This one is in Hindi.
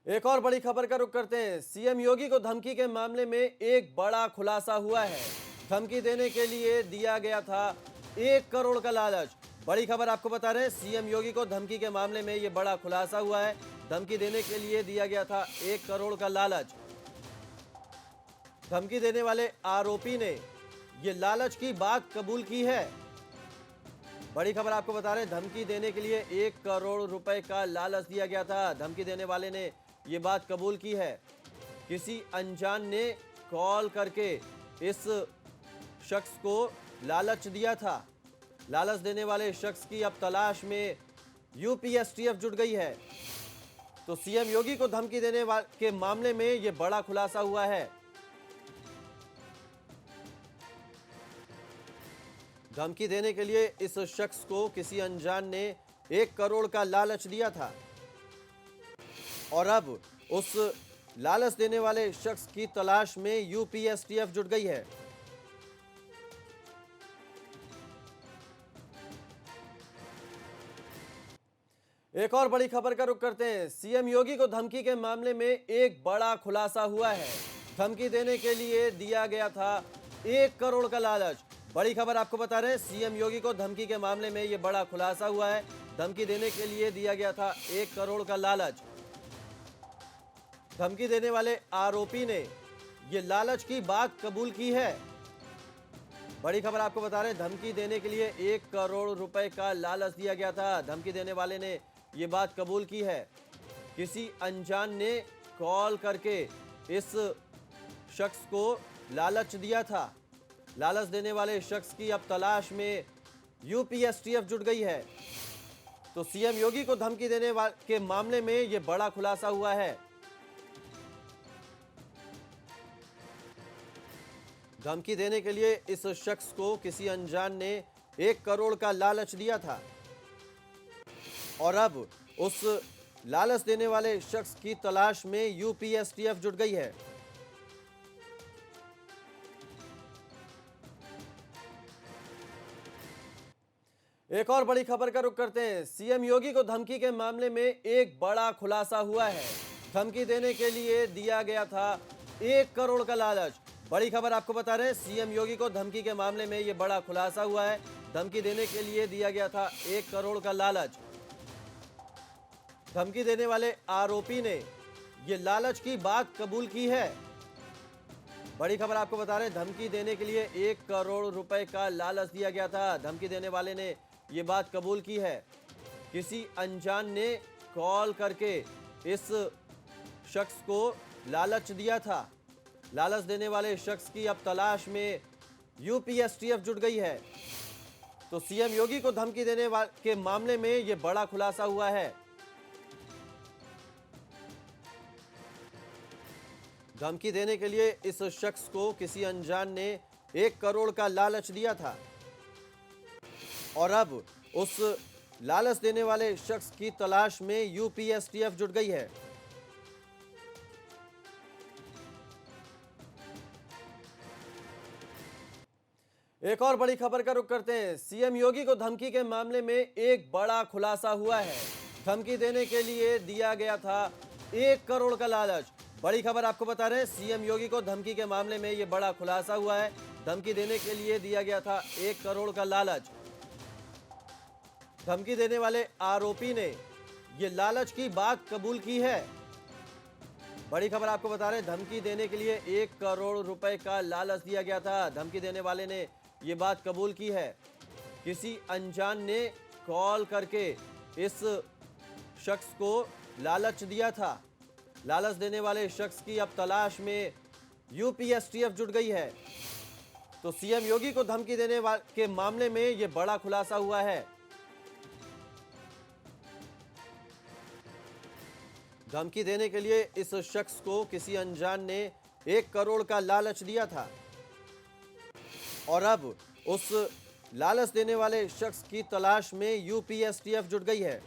एक और बड़ी खबर का रुख करते हैं। सीएम योगी को धमकी के मामले में एक बड़ा खुलासा हुआ है। धमकी देने के लिए दिया गया था 1 करोड़ का लालच। बड़ी खबर आपको बता रहे हैं, सीएम योगी को धमकी के मामले में यह बड़ा खुलासा हुआ है। धमकी देने के लिए दिया गया था 1 करोड़ का लालच। धमकी देने वाले आरोपी ने यह लालच की बात कबूल की है। बड़ी खबर आपको बता रहे हैं, धमकी देने के लिए 1 करोड़ रुपए का लालच दिया गया था। धमकी देने वाले ने यह बात कबूल की है। किसी अनजान ने कॉल करके इस शख्स को लालच दिया था। लालच देने वाले शख्स की अब तलाश में यूपी एसटीएफ जुट गई है। तो सीएम योगी को धमकी देने के मामले में यह बड़ा खुलासा हुआ है। धमकी देने के लिए इस शख्स को किसी अनजान ने 1 करोड़ का लालच दिया था और अब उस लालच देने वाले शख्स की तलाश में यूपी एसटीएफ जुट गई है। एक और बड़ी खबर का रुख करते हैं। सीएम योगी को धमकी के मामले में एक बड़ा खुलासा हुआ है। धमकी देने के लिए दिया गया था 1 करोड़ का लालच। बड़ी खबर आपको बता रहे हैं, सीएम योगी को धमकी के मामले में यह बड़ा खुलासा हुआ है। धमकी देने के लिए दिया गया था 1 करोड़ का लालच। धमकी देने वाले आरोपी ने यह लालच की बात कबूल की है। बड़ी खबर आपको बता रहे हैं, धमकी देने के लिए 1 करोड़ रुपए का लालच दिया गया था। धमकी देने वाले ने यह बात कबूल की है। किसी अनजान ने कॉल करके इस शख्स को लालच दिया था। लालच देने वाले शख्स की अब तलाश में यूपी एसटीएफ जुट गई है। तो सीएम योगी को धमकी देने के मामले में यह बड़ा खुलासा हुआ है। धमकी देने के लिए इस शख्स को किसी अनजान ने 1 करोड़ का लालच दिया था और अब उस लालच देने वाले शख्स की तलाश में यूपी एसटीएफ जुट गई है। एक और बड़ी खबर का रुख करते हैं। सीएम योगी को धमकी के मामले में एक बड़ा खुलासा हुआ है। धमकी देने के लिए दिया गया था 1 करोड़ का लालच। बड़ी खबर आपको बता रहे हैं, सीएम योगी को धमकी के मामले में यह बड़ा खुलासा हुआ है। धमकी देने के लिए दिया गया था 1 करोड़ का लालच। धमकी देने वाले आरोपी ने यह लालच की बात कबूल की है। बड़ी खबर आपको बता रहे हैं, धमकी देने के लिए 1 करोड़ रुपए का लालच दिया गया था। धमकी देने वाले ने यह बात कबूल की है। किसी अनजान ने कॉल करके इस शख्स को लालच दिया था। लालच देने वाले शख्स की अब तलाश में यूपी एसटीएफ जुट गई है। तो सीएम योगी को धमकी देने के मामले में यह बड़ा खुलासा हुआ है। धमकी देने के लिए इस शख्स को किसी अनजान ने 1 करोड़ का लालच दिया था और अब उस लालच देने वाले शख्स की तलाश में यूपी एसटीएफ जुट गई है। एक और बड़ी खबर का रुख करते हैं। सीएम योगी को धमकी के मामले में एक बड़ा खुलासा हुआ है। धमकी देने के लिए दिया गया था 1 करोड़ का लालच। बड़ी खबर आपको बता रहे हैं, सीएम योगी को धमकी के मामले में यह बड़ा खुलासा हुआ है। धमकी देने के लिए दिया गया था 1 करोड़ का लालच। धमकी देने वाले आरोपी ने यह लालच की बात कबूल की है। बड़ी खबर आपको बता रहे हैं, धमकी देने के लिए 1 करोड़ रुपए का लालच दिया गया था। धमकी देने वाले ने यह बात कबूल की है। किसी अनजान ने कॉल करके इस शख्स को लालच दिया था। लालच देने वाले शख्स की अब तलाश में यूपी एसटीएफ जुट गई है। तो सीएम योगी को धमकी देने के मामले में यह बड़ा खुलासा हुआ है। धमकी देने के लिए इस शख्स को किसी अनजान ने 1 करोड़ का लालच दिया था और अब उस लालच देने वाले शख्स की तलाश में यूपी एसटीएफ जुट गई है।